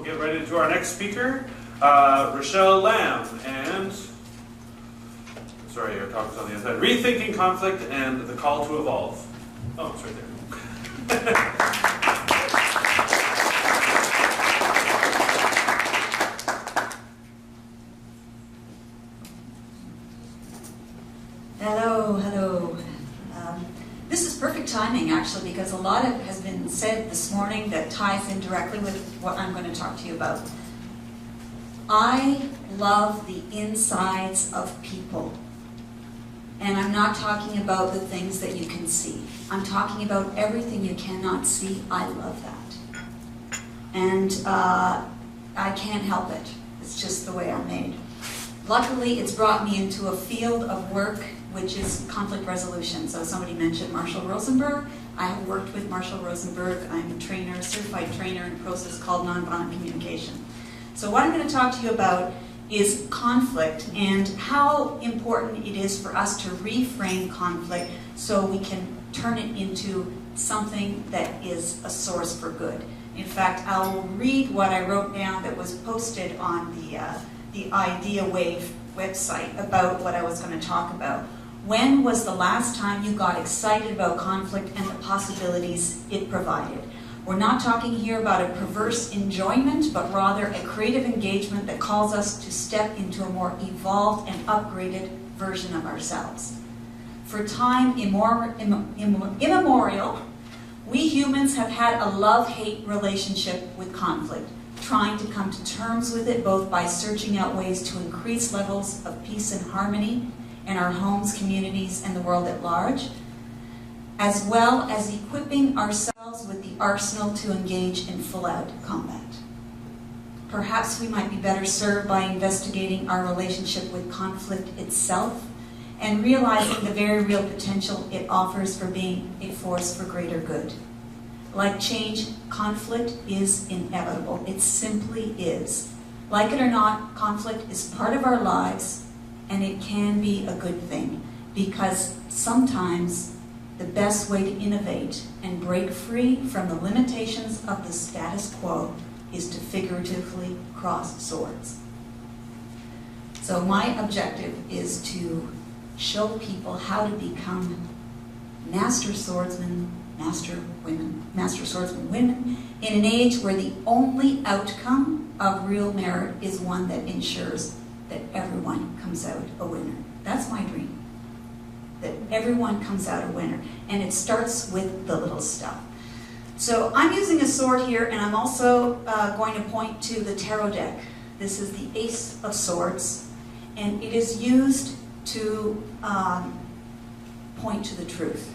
we'll get right into our next speaker, Rochelle Lamb, and, sorry, our talk is on the other side, Rethinking Conflict and the Call to Evolve. Oh, it's right there. Hello. This is perfect timing, actually, because a lot has been said this morning that ties in directly with what I'm going to talk to you about. I love the insides of people. And I'm not talking about the things that you can see. I'm talking about everything you cannot see. I love that. And I can't help it. It's just the way I'm made. Luckily, it's brought me into a field of work which is conflict resolution. So somebody mentioned Marshall Rosenberg. I have worked with Marshall Rosenberg. I'm a trainer, certified trainer in a process called nonviolent communication. So what I'm going to talk to you about is conflict and how important it is for us to reframe conflict so we can turn it into something that is a source for good. In fact, I'll read what I wrote down that was posted on the Idea Wave website about what I was going to talk about. When was the last time you got excited about conflict and the possibilities it provided? We're not talking here about a perverse enjoyment, but rather a creative engagement that calls us to step into a more evolved and upgraded version of ourselves. For time immemorial, we humans have had a love-hate relationship with conflict, trying to come to terms with it both by searching out ways to increase levels of peace and harmony in our homes, communities, and the world at large, as well as equipping ourselves with the arsenal to engage in full-out combat. Perhaps we might be better served by investigating our relationship with conflict itself and realizing the very real potential it offers for being a force for greater good. Like change, conflict is inevitable. It simply is. Like it or not, conflict is part of our lives, and it can be a good thing, because sometimes the best way to innovate and break free from the limitations of the status quo is to figuratively cross swords. So my objective is to show people how to become master swordsmen women in an age where the only outcome of real merit is one that ensures that everyone comes out a winner. That's my dream. That everyone comes out a winner. And it starts with the little stuff. So I'm using a sword here, and I'm also going to point to the tarot deck. This is the Ace of Swords, and it is used to point to the truth.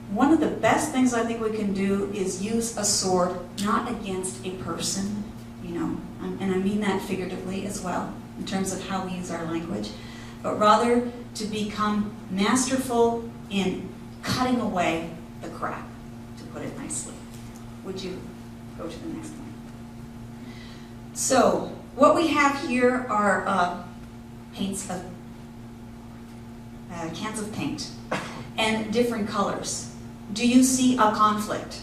One of the best things I think we can do is use a sword not against a person, and I mean that figuratively as well, in terms of how we use our language, but rather to become masterful in cutting away the crap, to put it nicely. Would you go to the next one? So, what we have here are paints of cans of paint and different colors. Do you see a conflict?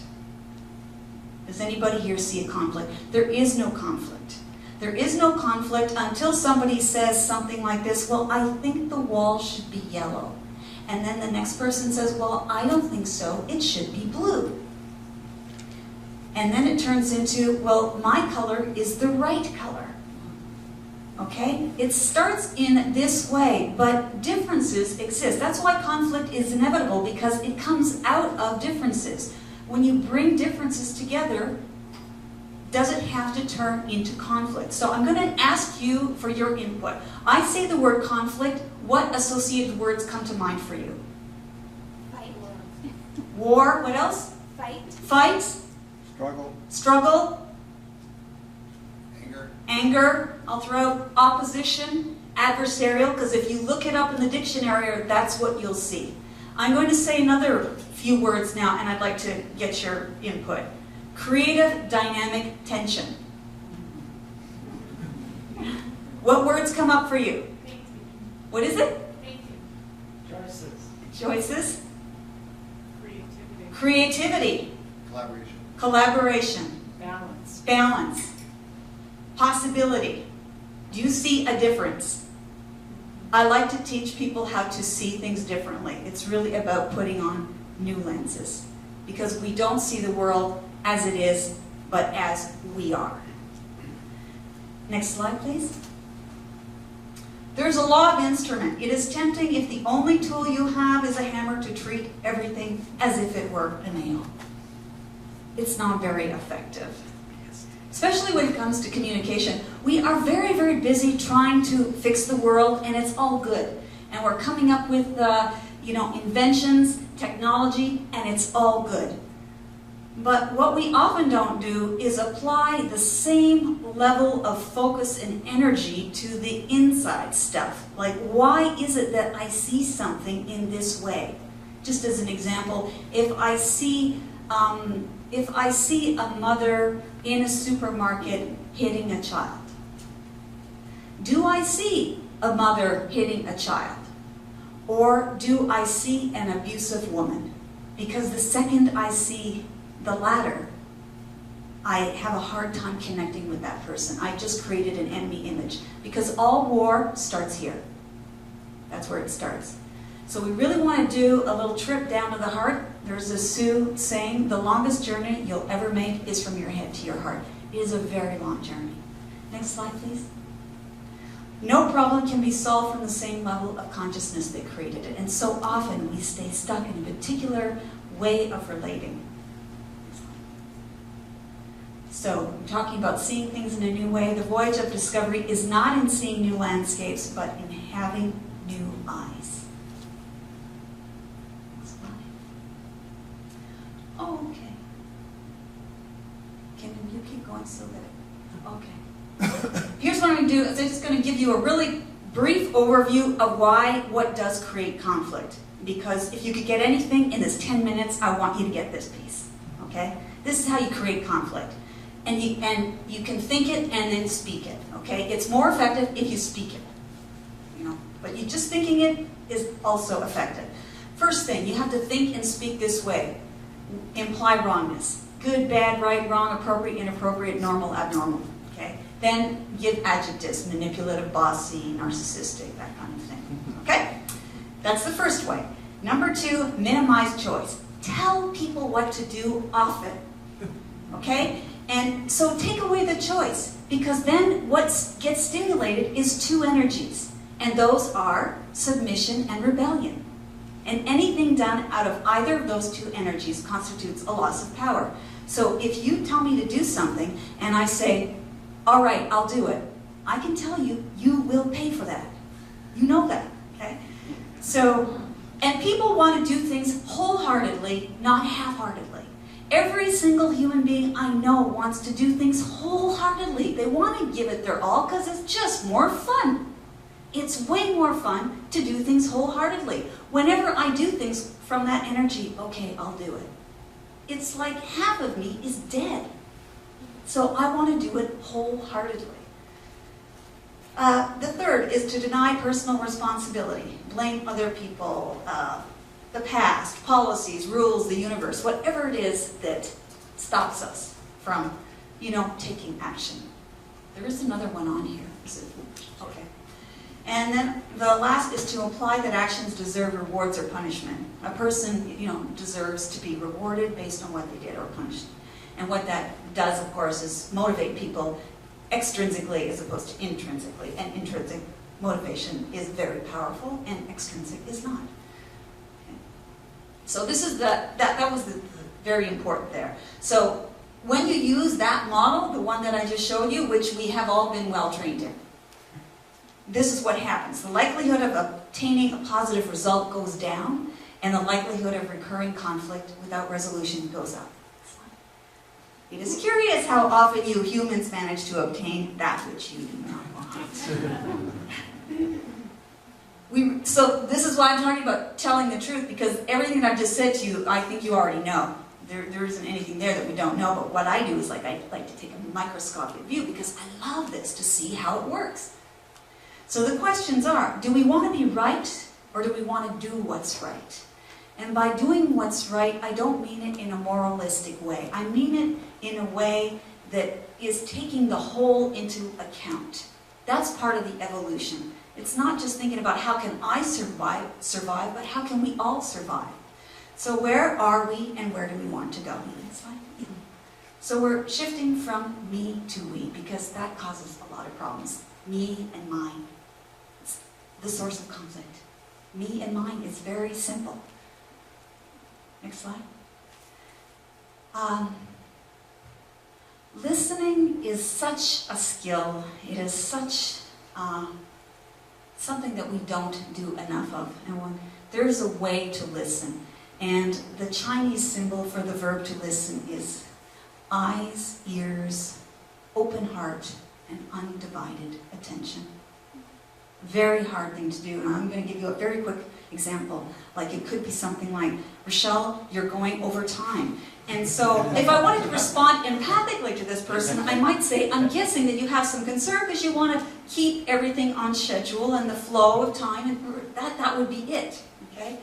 Does anybody here see a conflict? There is no conflict. There is no conflict until somebody says something like this, well, I think the wall should be yellow. And then the next person says, well, I don't think so, it should be blue. And then it turns into, well, my color is the right color. Okay? It starts in this way, but differences exist. That's why conflict is inevitable, because it comes out of differences. When you bring differences together, does it have to turn into conflict? So I'm going to ask you for your input. I say the word conflict. What associated words come to mind for you? Fight. War. What else? Fight. Fight. Struggle. Anger. I'll throw out opposition, adversarial, because if you look it up in the dictionary, that's what you'll see. I'm going to say another few words now, and I'd like to get your input. Creative dynamic tension. What words come up for you? What is it? Choices. Creativity. Collaboration. Balance. Possibility. Do you see a difference? I like to teach people how to see things differently. It's really about putting on new lenses, because we don't see the world as it is, but as we are. Next slide, please. There's a law of instrument. It is tempting if the only tool you have is a hammer to treat everything as if it were a nail. It's not very effective. Especially when it comes to communication. We are very, very busy trying to fix the world, and it's all good. And we're coming up with, inventions, technology, and it's all good. But what we often don't do is apply the same level of focus and energy to the inside stuff. Like, why is it that I see something in this way? Just as an example, if I see a mother in a supermarket hitting a child, do I see a mother hitting a child? Or do I see an abusive woman? Because the second I see the latter, I have a hard time connecting with that person. I just created an enemy image. Because all war starts here. That's where it starts. So we really want to do a little trip down to the heart. There's a Sioux saying, the longest journey you'll ever make is from your head to your heart. It is a very long journey. Next slide, please. No problem can be solved from the same level of consciousness that created it. And so often we stay stuck in a particular way of relating. So, I'm talking about seeing things in a new way. The voyage of discovery is not in seeing new landscapes, but in having new eyes. Next slide. Oh, okay. Can you keep going so that... Okay. Here's what I'm going to do. I'm just going to give you a really brief overview of what does create conflict. Because if you could get anything in this 10 minutes, I want you to get this piece. Okay? This is how you create conflict. And you can think it and then speak it. Okay? It's more effective if you speak it. But you just thinking it is also effective. First thing, you have to think and speak this way. Imply wrongness. Good, bad, right, wrong, appropriate, inappropriate, normal, abnormal. Okay? Then give adjectives, manipulative, bossy, narcissistic, that kind of thing. Okay? That's the first way. Number 2, minimize choice. Tell people what to do often. Okay? And so take away the choice, because then what gets stimulated is 2 energies. And those are submission and rebellion. And anything done out of either of those 2 energies constitutes a loss of power. So if you tell me to do something and I say, all right, I'll do it, I can tell you, you will pay for that. You know that, okay? So, and people want to do things wholeheartedly, not half-heartedly. Every single human being I know wants to do things wholeheartedly. They want to give it their all because it's just more fun. It's way more fun to do things wholeheartedly. Whenever I do things from that energy, okay, I'll do it. It's like half of me is dead. So I want to do it wholeheartedly. The third is to deny personal responsibility. Blame other people, the past, policies, rules, the universe, whatever it is that stops us from, taking action. There is another one on here. Is it? Okay. And then the last is to imply that actions deserve rewards or punishment. A person, deserves to be rewarded based on what they did or punished. And what that does, of course, is motivate people extrinsically as opposed to intrinsically. And intrinsic motivation is very powerful, and extrinsic is not. Okay. So this is that was the very important there. So when you use that model, the one that I just showed you, which we have all been well trained in, this is what happens. The likelihood of obtaining a positive result goes down, and the likelihood of recurring conflict without resolution goes up. It is curious how often you humans manage to obtain that which you do not want. So this is why I'm talking about telling the truth, because everything that I've just said to you, I think you already know. There isn't anything there that we don't know, but what I do is I like to take a microscopic view, because I love this to see how it works. So the questions are, do we want to be right, or do we want to do what's right? And by doing what's right, I don't mean it in a moralistic way. I mean it in a way that is taking the whole into account. That's part of the evolution. It's not just thinking about how can I survive, but how can we all survive? So where are we and where do we want to go? Next slide. So we're shifting from me to we, because that causes a lot of problems. Me and mine. It's the source of conflict. Me and mine is very simple. Next slide. Listening is such a skill. It is such something that we don't do enough of. And there's a way to listen. And the Chinese symbol for the verb to listen is eyes, ears, open heart, and undivided attention. Very hard thing to do, and I'm going to give you a very quick example. Like, it could be something like, Rochelle, you're going over time. And so if I wanted to respond empathically to this person, I might say, I'm guessing that you have some concern because you want to keep everything on schedule and the flow of time, and that would be it. Okay?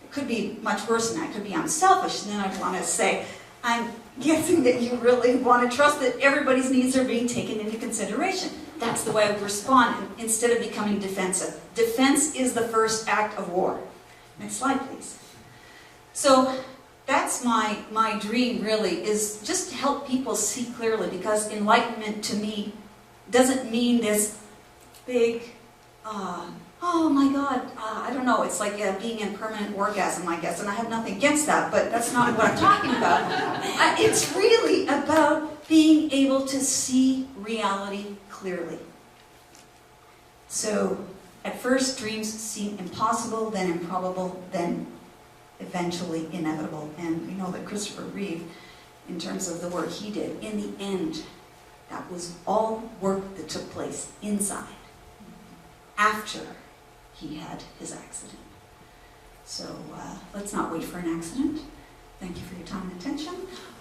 It could be much worse than that. It could be I'm selfish, and then I'd want to say, I'm guessing that you really want to trust that everybody's needs are being taken into consideration. That's the way I would respond instead of becoming defensive. Defense is the first act of war. Next slide, please. So that's my dream, really, is just to help people see clearly, because enlightenment to me doesn't mean this big, oh my God, I don't know, it's like being in permanent orgasm, I guess, and I have nothing against that, but that's not what I'm talking about. It's really about being able to see reality clearly. So, at first, dreams seem impossible, then improbable, then eventually inevitable. And we know that Christopher Reeve, in terms of the work he did, in the end, that was all work that took place inside, after he had his accident. So let's not wait for an accident. Thank you for your time and attention.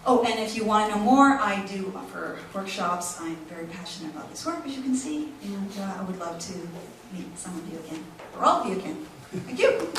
Oh, and if you want to know more, I do offer workshops. I'm very passionate about this work, as you can see, and I would love to meet some of you again, or all of you again. Thank you.